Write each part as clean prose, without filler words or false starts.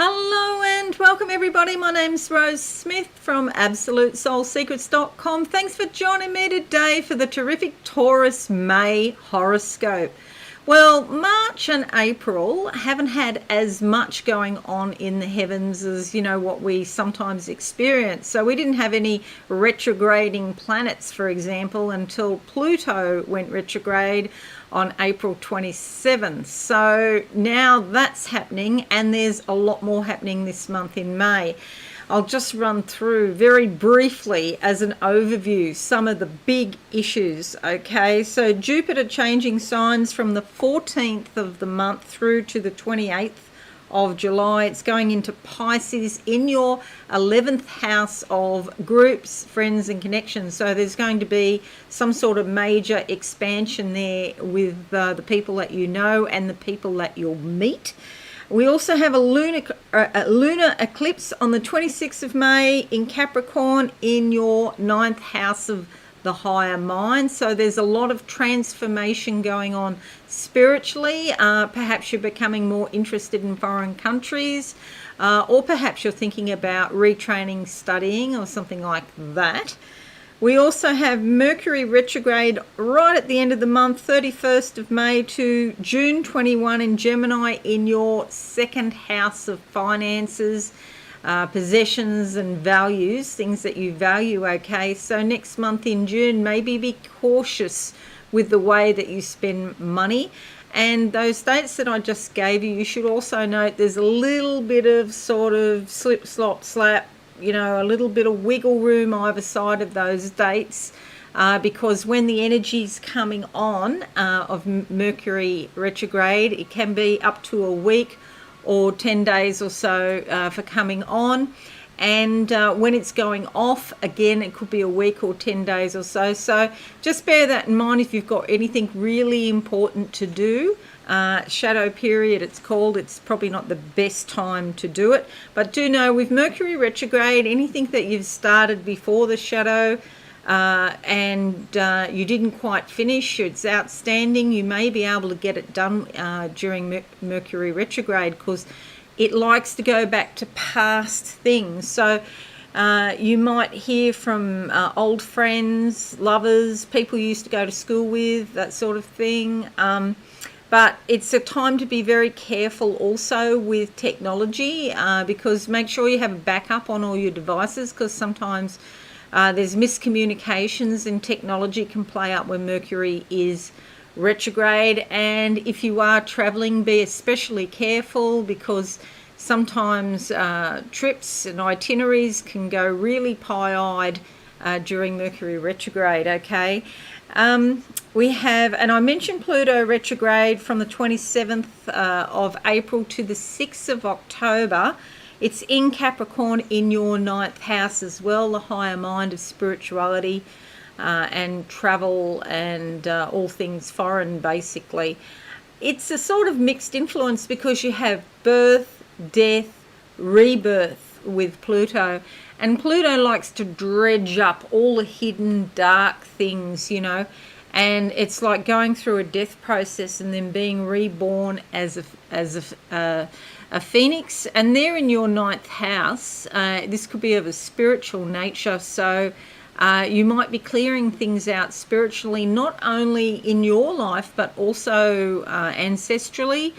Hello and welcome everybody. My name's Rose Smith from AbsoluteSoulSecrets.com. Thanks for joining me today for the terrific Taurus May Horoscope. Well, March and April haven't had as much going on in the heavens as, what we sometimes experience. So we didn't have any retrograding planets, for example, until Pluto went retrograde on April 27th. So now that's happening, and there's a lot more happening this month in May. I'll just run through very briefly as an overview some of the big issues, okay? So Jupiter changing signs from the 14th of the month through to the 28th of July. It's going into Pisces in your 11th house of groups, friends and connections. So there's going to be some sort of major expansion there with the people that you know and the people that you'll meet. We also have a lunar eclipse on the 26th of May in Capricorn in your 9th house of the higher mind. So there's a lot of transformation going on spiritually. Perhaps you're becoming more interested in foreign countries, or perhaps you're thinking about retraining, studying, or something like that. We also have Mercury retrograde right at the end of the month, 31st of May to June 21 in Gemini in your 2nd house of finances, possessions and values, things that you value, okay? So next month in June, maybe be cautious with the way that you spend money. And those dates that I just gave you should also note there's a little bit of sort of slip, slop, slap, a little bit of wiggle room either side of those dates, because when the energy's coming on of Mercury retrograde, it can be up to a week or 10 days or so for coming on. And when it's going off, again, it could be a week or 10 days or so. So just bear that in mind if you've got anything really important to do. Shadow period, it's called. It's probably not the best time to do it. But do know with Mercury retrograde, anything that you've started before the shadow and you didn't quite finish, it's outstanding. You may be able to get it done during Mercury retrograde because it likes to go back to past things. So you might hear from old friends, lovers, people you used to go to school with, that sort of thing. But it's a time to be very careful also with technology because make sure you have a backup on all your devices because sometimes there's miscommunications and technology can play up when Mercury is retrograde. And if you are traveling, be especially careful because sometimes trips and itineraries can go really pie-eyed during Mercury retrograde, okay? We have, and I mentioned Pluto retrograde from the 27th of April to the 6th of October. It's in Capricorn in your 9th house as well, the higher mind of spirituality and travel and all things foreign, basically. It's a sort of mixed influence because you have birth, death, rebirth with Pluto. And Pluto likes to dredge up all the hidden dark things, and it's like going through a death process and then being reborn as a phoenix. And they're in your 9th house. This could be of a spiritual nature, so you might be clearing things out spiritually, not only in your life but also ancestrally.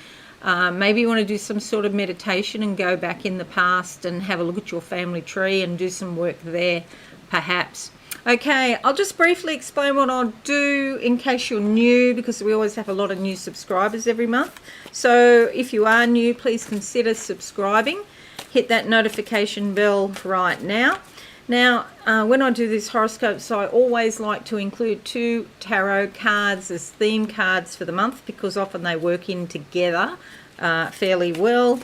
Maybe you want to do some sort of meditation and go back in the past and have a look at your family tree and do some work there, perhaps. Okay, I'll just briefly explain what I'll do in case you're new, because we always have a lot of new subscribers every month. So if you are new, please consider subscribing. Hit that notification bell right now. Now, when I do these horoscopes, I always like to include 2 tarot cards as theme cards for the month because often they work in together fairly well.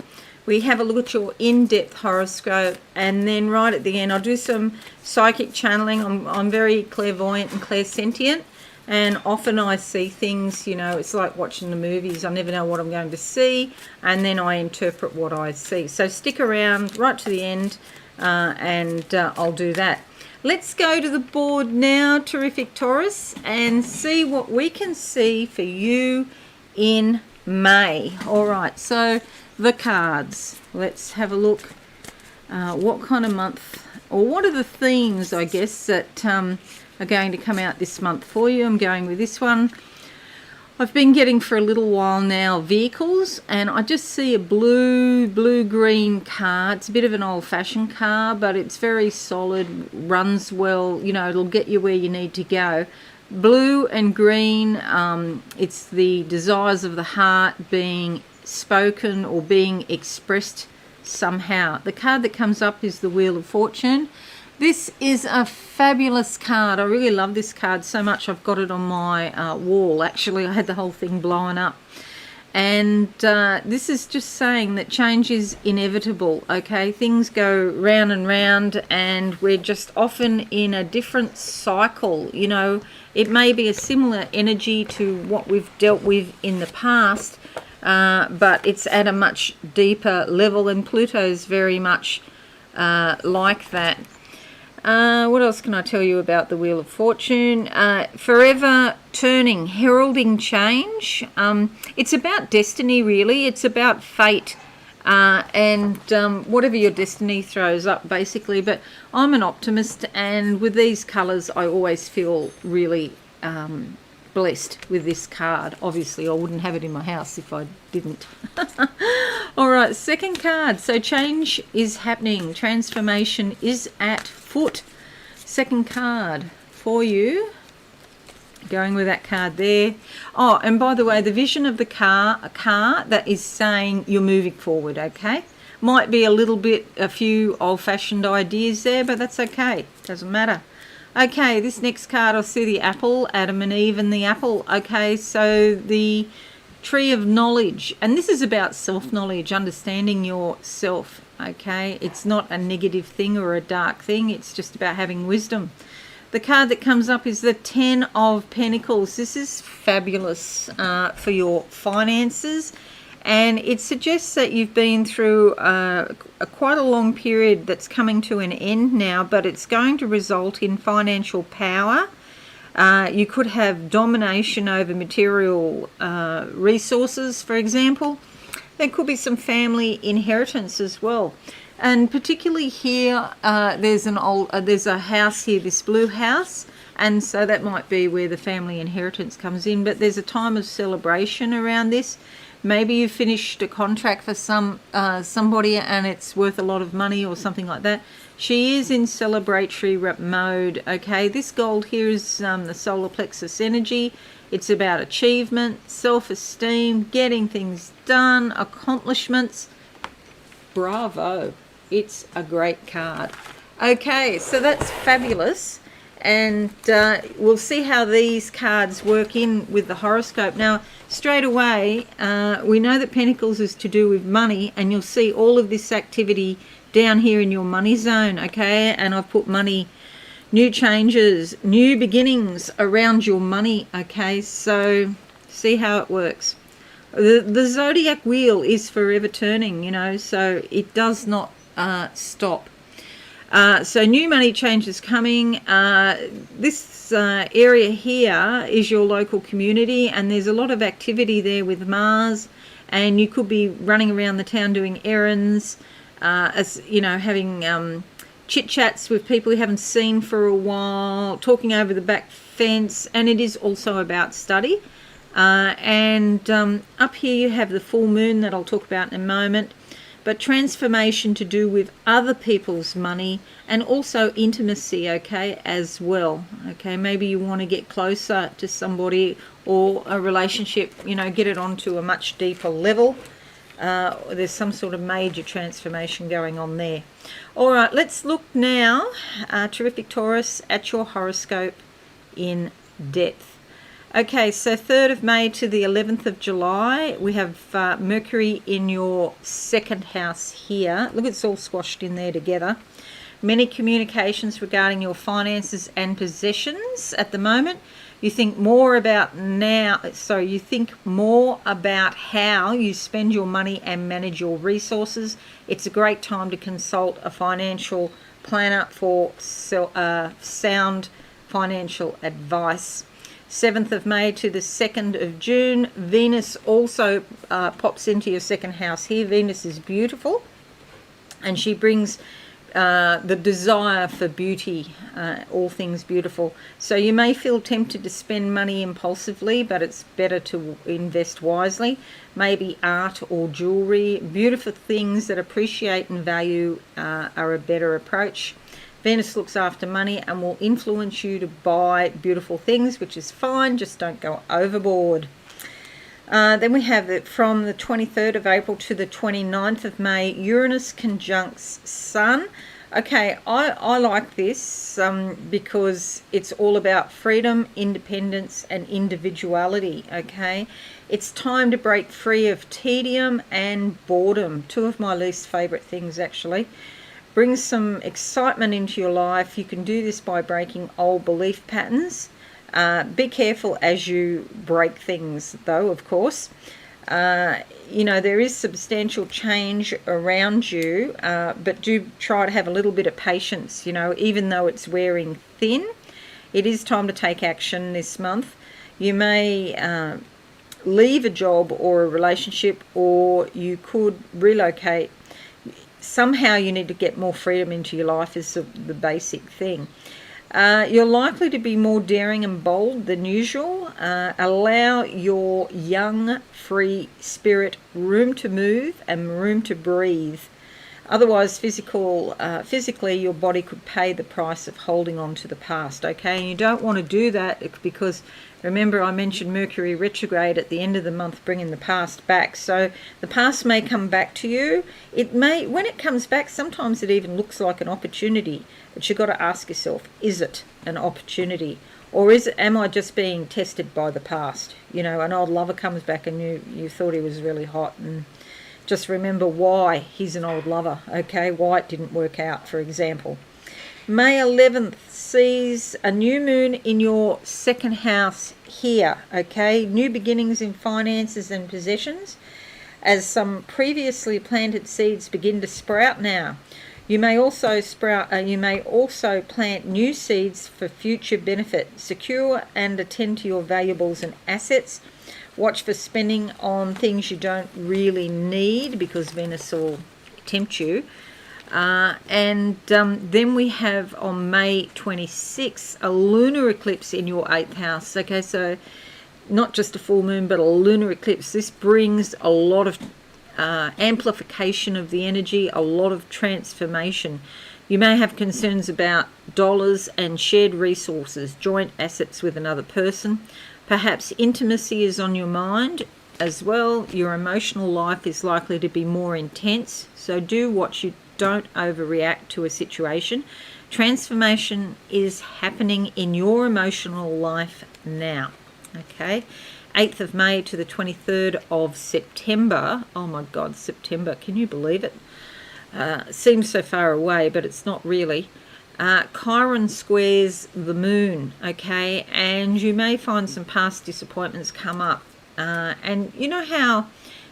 We have a look at your in-depth horoscope, and then right at the end I'll do some psychic channeling. I'm very clairvoyant and clairsentient, and often I see things, it's like watching the movies. I never know what I'm going to see, and then I interpret what I see. So stick around right to the end, and I'll do that. Let's go to the board now, terrific Taurus, and see what we can see for you in May. All right, so the cards. Let's have a look. What kind of month, or what are the themes, I guess, that are going to come out this month for you? I'm going with this one. I've been getting for a little while now vehicles, and I just see a blue-green car. It's a bit of an old-fashioned car, but it's very solid, runs well, you know, it'll get you where you need to go. Blue and green, it's the desires of the heart being spoken or being expressed somehow. The card that comes up is the Wheel of Fortune. This is a fabulous card. I really love this card so much. I've got it on my wall. Actually, I had the whole thing blown up. And this is just saying that change is inevitable, okay? Things go round and round, and we're just often in a different cycle. You know, it may be a similar energy to what we've dealt with in the past, but it's at a much deeper level, and Pluto's very much like that. What else can I tell you about the Wheel of Fortune? Forever turning, heralding change. It's about destiny, really. It's about fate, and whatever your destiny throws up, basically. But I'm an optimist, and with these colours, I always feel really blessed with this card. Obviously, I wouldn't have it in my house if I didn't. All right, second card. So change is happening. Transformation is at foot. Second card for you. Going with that card there. Oh, and by the way, the vision of the car, a car that is saying you're moving forward, okay? Might be a few old-fashioned ideas there, but that's okay. Doesn't matter. Okay, this next card, I see the apple, Adam and Eve and the apple. Okay, so the tree of knowledge, and this is about self-knowledge, understanding yourself, okay? It's not a negative thing or a dark thing, it's just about having wisdom. The card that comes up is the Ten of Pentacles. This is fabulous for your finances, and it suggests that you've been through quite a long period that's coming to an end now, but it's going to result in financial power. You could have domination over material resources, for example. There could be some family inheritance as well. And particularly here, there's a house here, this blue house, and so that might be where the family inheritance comes in. But there's a time of celebration around this. Maybe you finished a contract for somebody and it's worth a lot of money or something like that. She is in celebratory mode, okay? This gold here is the solar plexus energy. It's about achievement, self-esteem, getting things done, accomplishments. Bravo. It's a great card. Okay, so that's fabulous. And we'll see how these cards work in with the horoscope. Now, straight away, we know that Pentacles is to do with money, and you'll see all of this activity down here in your money zone, okay? And I've put money, new changes, new beginnings around your money, okay? So see how it works. The zodiac wheel is forever turning, you know, so it does not stop. So new money changes coming. This area here is your local community, and there's a lot of activity there with Mars, and you could be running around the town doing errands, as you know, having chit chats with people you haven't seen for a while, talking over the back fence, and it is also about study. And up here you have the full moon that I'll talk about in a moment. But transformation to do with other people's money, and also intimacy, okay, as well. Okay, maybe you want to get closer to somebody, or a relationship, you know, get it onto a much deeper level. There's some sort of major transformation going on there. All right, let's look now, terrific Taurus, at your horoscope in depth. Okay, so 3rd of May to the 11th of July, we have Mercury in your second house here. Look, it's all squashed in there together. Many communications regarding your finances and possessions at the moment. You think more about you think more about how you spend your money and manage your resources. It's a great time to consult a financial planner for sound financial advice. 7th of May to the 2nd of June. Venus also pops into your second house here. Venus is beautiful, and she brings the desire for beauty, all things beautiful. So you may feel tempted to spend money impulsively, but it's better to invest wisely. Maybe art or jewelry. Beautiful things that appreciate and value are a better approach. Venus looks after money and will influence you to buy beautiful things, which is fine, just don't go overboard. Then we have that from the 23rd of April to the 29th of May, Uranus conjuncts Sun. Okay, I like this because it's all about freedom, independence, and individuality, okay? It's time to break free of tedium and boredom, two of my least favourite things, actually. Bring some excitement into your life. You can do this by breaking old belief patterns. Be careful as you break things, though, of course. You know, there is substantial change around you, but do try to have a little bit of patience, you know, even though it's wearing thin. It is time to take action this month. You may leave a job or a relationship, or you could relocate. Somehow you need to get more freedom into your life is the basic thing. You're likely to be more daring and bold than usual. Allow your young, free spirit room to move and room to breathe. Otherwise, physically, your body could pay the price of holding on to the past, okay? And you don't want to do that because, remember, I mentioned Mercury retrograde at the end of the month, bringing the past back. So the past may come back to you. It may, when it comes back, sometimes it even looks like an opportunity. But you've got to ask yourself, is it an opportunity? Or am I just being tested by the past? You know, an old lover comes back and you thought he was really hot, and just remember why he's an old lover, okay? Why it didn't work out, for example. May 11th sees a new moon in your second house here, okay? New beginnings in finances and possessions, as some previously planted seeds begin to sprout now. You may also plant new seeds for future benefit. Secure and attend to your valuables and assets. Watch for spending on things you don't really need, because Venus will tempt you. Then we have on May 26th a lunar eclipse in your 8th house. Okay, so not just a full moon, but a lunar eclipse. This brings a lot of amplification of the energy, a lot of transformation. You may have concerns about dollars and shared resources, joint assets with another person. Perhaps intimacy is on your mind as well. Your emotional life is likely to be more intense, so do watch you don't overreact to a situation. Transformation is happening in your emotional life now, okay? 8th of May to the 23rd of September. Oh my God, September, can you believe it? Seems so far away, but it's not really. Chiron squares the moon, okay, and you may find some past disappointments come up. And you know how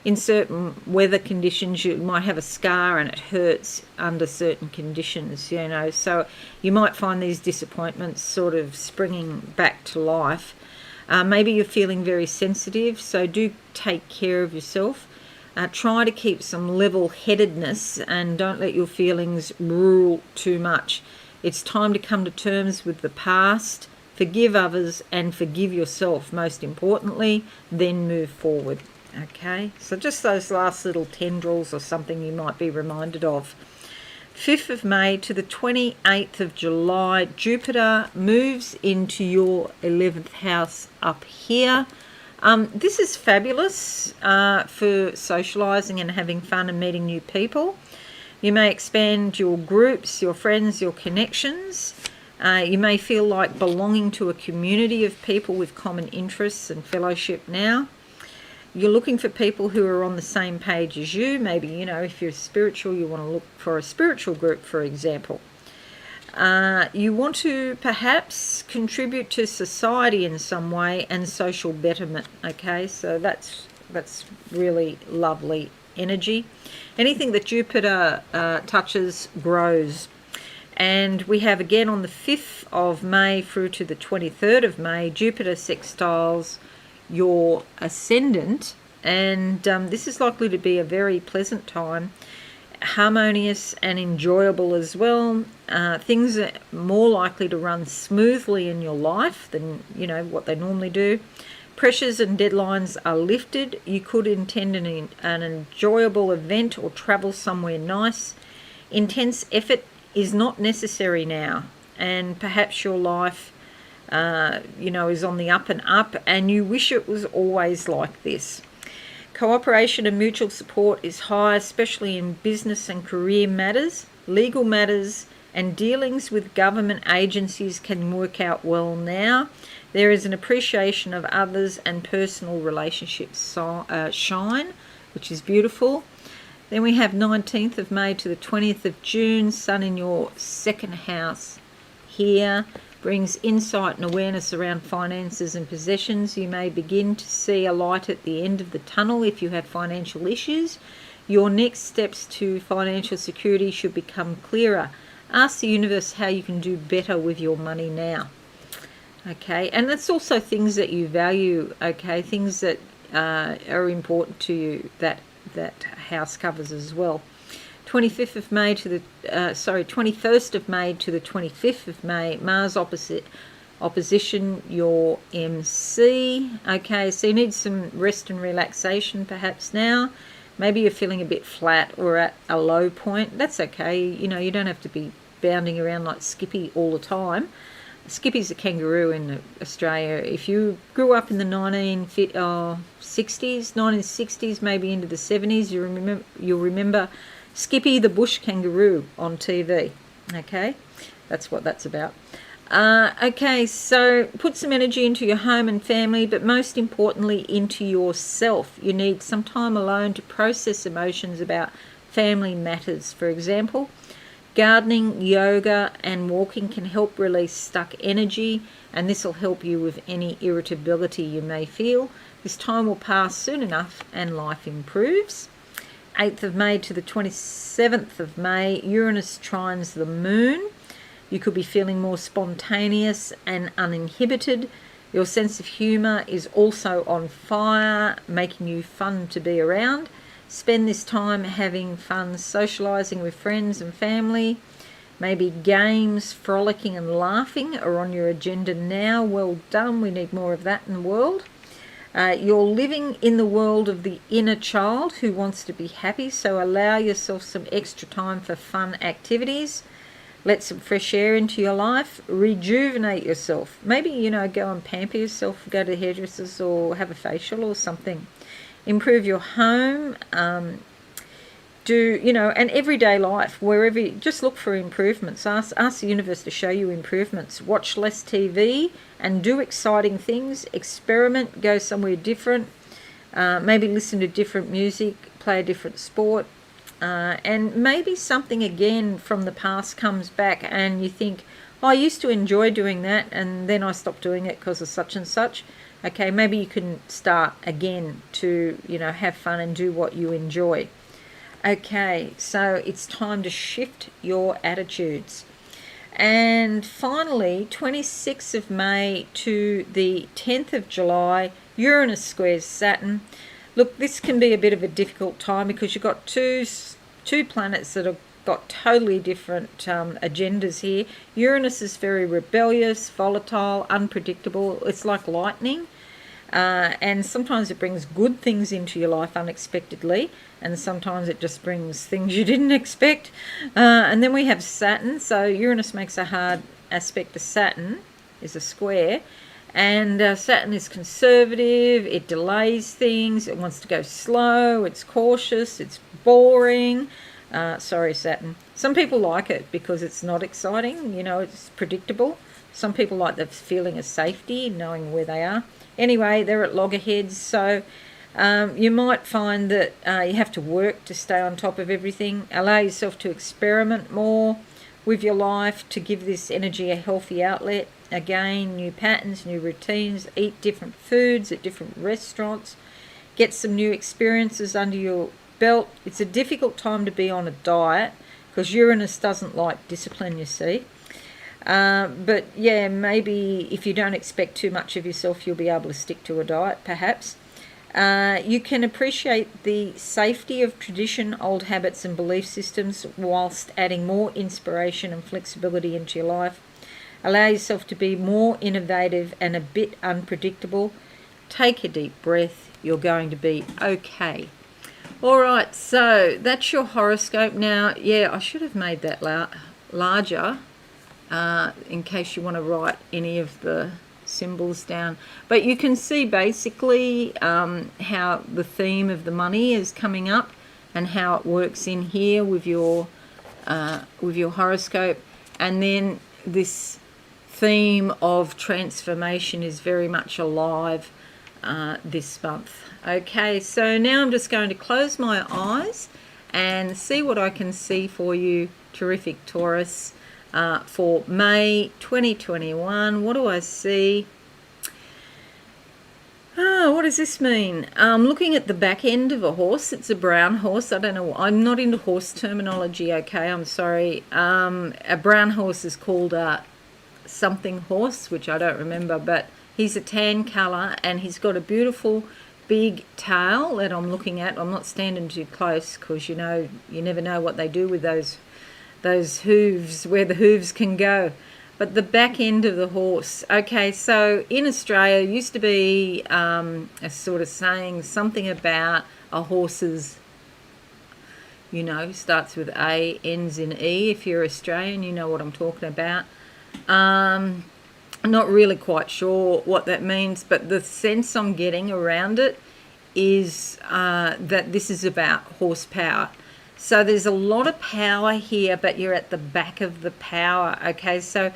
in certain weather conditions you might have a scar and it hurts under certain conditions, you know, so you might find these disappointments sort of springing back to life. Maybe you're feeling very sensitive, so do take care of yourself. Try to keep some level-headedness and don't let your feelings rule too much. It's time to come to terms with the past, forgive others, and forgive yourself, most importantly, then move forward. Okay, so just those last little tendrils or something you might be reminded of. 5th of May to the 28th of July, Jupiter moves into your 11th house up here. This is fabulous for socialising and having fun and meeting new people. You may expand your groups, your friends, your connections. You may feel like belonging to a community of people with common interests and fellowship now. You're looking for people who are on the same page as you. Maybe, you know, if you're spiritual, you want to look for a spiritual group, for example. You want to perhaps contribute to society in some way and social betterment, okay? So that's really lovely energy. Anything that Jupiter touches grows. And we have again on the 5th of May through to the 23rd of May, Jupiter sextiles your ascendant. And this is likely to be a very pleasant time, harmonious and enjoyable as well. Things are more likely to run smoothly in your life than, what they normally do. Pressures and deadlines are lifted. You could intend an enjoyable event or travel somewhere nice. Intense effort is not necessary now, and perhaps your life is on the up and up, and you wish it was always like this. Cooperation and mutual support is high, especially in business and career matters. Legal matters and dealings with government agencies can work out well now. There is an appreciation of others and personal relationships shine, which is beautiful. Then we have 19th of May to the 20th of June, Sun in your second house here. Brings insight and awareness around finances and possessions. You may begin to see a light at the end of the tunnel if you have financial issues. Your next steps to financial security should become clearer. Ask the universe how you can do better with your money now. Okay, and it's also things that you value, okay, things that are important to you that house covers as well. 21st of May to the 25th of May, Mars opposition your MC. Okay, so you need some rest and relaxation perhaps now. Maybe you're feeling a bit flat or at a low point. That's okay. You don't have to be bounding around like Skippy all the time. Skippy's a kangaroo in Australia. If you grew up in the 1960s, maybe into the 70s, you'll remember Skippy the bush kangaroo on TV. Okay, that's what that's about. Okay, so put some energy into your home and family, but most importantly into yourself. You need some time alone to process emotions about family matters. For example, gardening, yoga and walking can help release stuck energy, and this will help you with any irritability you may feel. This time will pass soon enough and life improves. 8th of May to the 27th of May, Uranus trines the moon. You could be feeling more spontaneous and uninhibited. Your sense of humour is also on fire, making you fun to be around. Spend this time having fun socialising with friends and family. Maybe games, frolicking and laughing are on your agenda now. Well done. We need more of that in the world. You're living in the world of the inner child who wants to be happy, so allow yourself some extra time for fun activities. Let some fresh air into your life. Rejuvenate yourself. Maybe, go and pamper yourself, go to the hairdressers or have a facial or something. Improve your home. And everyday life, wherever, just look for improvements. Ask the universe to show you improvements. Watch less TV and do exciting things. Experiment, go somewhere different. Maybe listen to different music, play a different sport. And maybe something again from the past comes back and you think, I used to enjoy doing that and then I stopped doing it because of such and such. Okay, maybe you can start again to, have fun and do what you enjoy. Okay, so it's time to shift your attitudes. And finally, 26th of May to the 10th of July, Uranus squares Saturn. Look, this can be a bit of a difficult time because you've got two planets that have got totally different agendas here. Uranus is very rebellious, volatile, unpredictable. It's like lightning. And sometimes it brings good things into your life unexpectedly, and sometimes it just brings things you didn't expect. And then we have Saturn. So Uranus makes a hard aspect to Saturn, is a square. And Saturn is conservative, it delays things, it wants to go slow, it's cautious, it's boring. Sorry, Saturn. Some people like it because it's not exciting, it's predictable. Some people like the feeling of safety, knowing where they are. Anyway, they're at loggerheads, so you might find that you have to work to stay on top of everything. Allow yourself to experiment more with your life to give this energy a healthy outlet. Again, new patterns, new routines, eat different foods at different restaurants, get some new experiences under your belt. It's a difficult time to be on a diet because Uranus doesn't like discipline, you see. But yeah, maybe if you don't expect too much of yourself, you'll be able to stick to a diet, perhaps. You can appreciate the safety of tradition, old habits and belief systems, whilst adding more inspiration and flexibility into your life. Allow yourself to be more innovative and a bit unpredictable. Take a deep breath. You're going to be okay. All right, so that's your horoscope. Now, yeah, I should have made that larger in case you want to write any of the symbols down. But you can see basically how the theme of the money is coming up and how it works in here with your horoscope. And then this theme of transformation is very much alive this month. Okay, so now I'm just going to close my eyes and see what I can see for you, terrific Taurus, for May 2021. What do I see? What does this mean? I'm looking at the back end of a horse. It's a brown horse. I don't know. I'm not into horse terminology, okay? I'm sorry. A brown horse is called a something horse, which I don't remember, but he's a tan colour and he's got a beautiful big tail that I'm looking at. I'm not standing too close because, you know, you never know what they do with those hooves, where the hooves can go. But the back end of the horse. Okay, so in Australia used to be a sort of saying something about a horse's, you know, starts with A, ends in E. If you're Australian, you know what I'm talking about. I'm not really quite sure what that means, but the sense I'm getting around it is that this is about horsepower. So there's a lot of power here, but you're at the back of the power, okay? So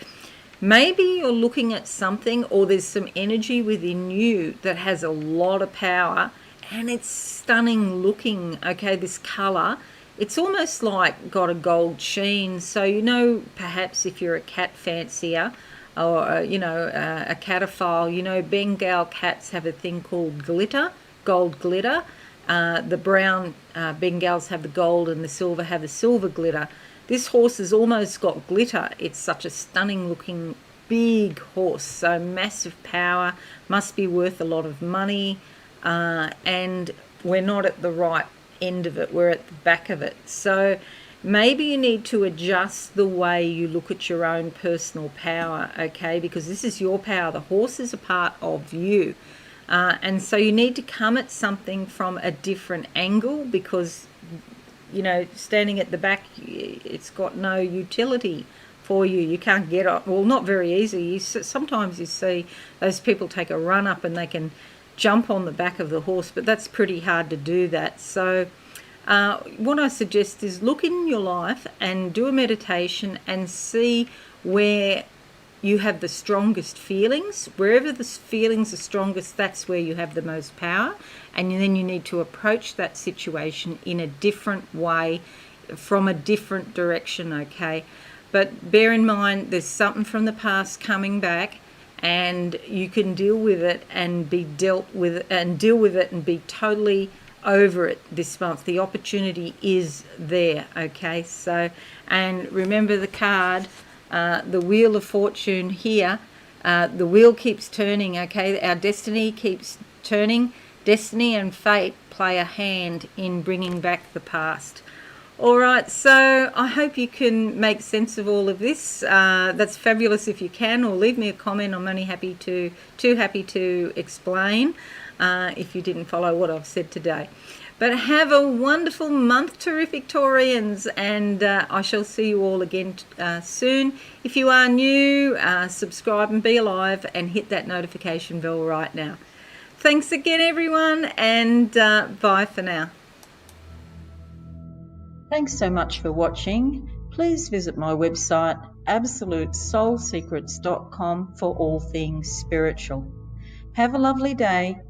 maybe you're looking at something, or there's some energy within you that has a lot of power, and it's stunning looking, okay? This colour, it's almost like got a gold sheen. So, you know, perhaps if you're a cat fancier, or, you know, a catophile, you know, Bengal cats have a thing called glitter, gold glitter. The brown Bengals have the gold and the silver have the silver glitter. This horse has almost got glitter. It's such a stunning looking big horse. So massive power, must be worth a lot of money. And we're not at the right end of it. We're at the back of it. So maybe you need to adjust the way you look at your own personal power, okay? Because this is your power. The horse is a part of you. And so you need to come at something from a different angle, because, you know, standing at the back, it's got no utility for you. You can't get up. Well, not very easy. Sometimes you see those people take a run up and they can jump on the back of the horse, but that's pretty hard to do that. So what I suggest is look in your life and do a meditation and see where you have the strongest feelings. Wherever the feelings are strongest, that's where you have the most power. And then you need to approach that situation in a different way, from a different direction, okay? But bear in mind, there's something from the past coming back, and you can deal with it and be dealt with, and deal with it and be totally over it this month. The opportunity is there, okay? So, and remember the card, the Wheel of Fortune here, the wheel keeps turning, okay? Our destiny keeps turning. Destiny and fate play a hand in bringing back the past. All right, so I hope you can make sense of all of this. That's fabulous if you can, or leave me a comment. I'm only too happy to explain if you didn't follow what I've said today. But have a wonderful month, terrific Taurians, and I shall see you all again soon. If you are new, subscribe and be alive, and hit that notification bell right now. Thanks again, everyone, and bye for now. Thanks so much for watching. Please visit my website, absolutesoulsecrets.com, for all things spiritual. Have a lovely day.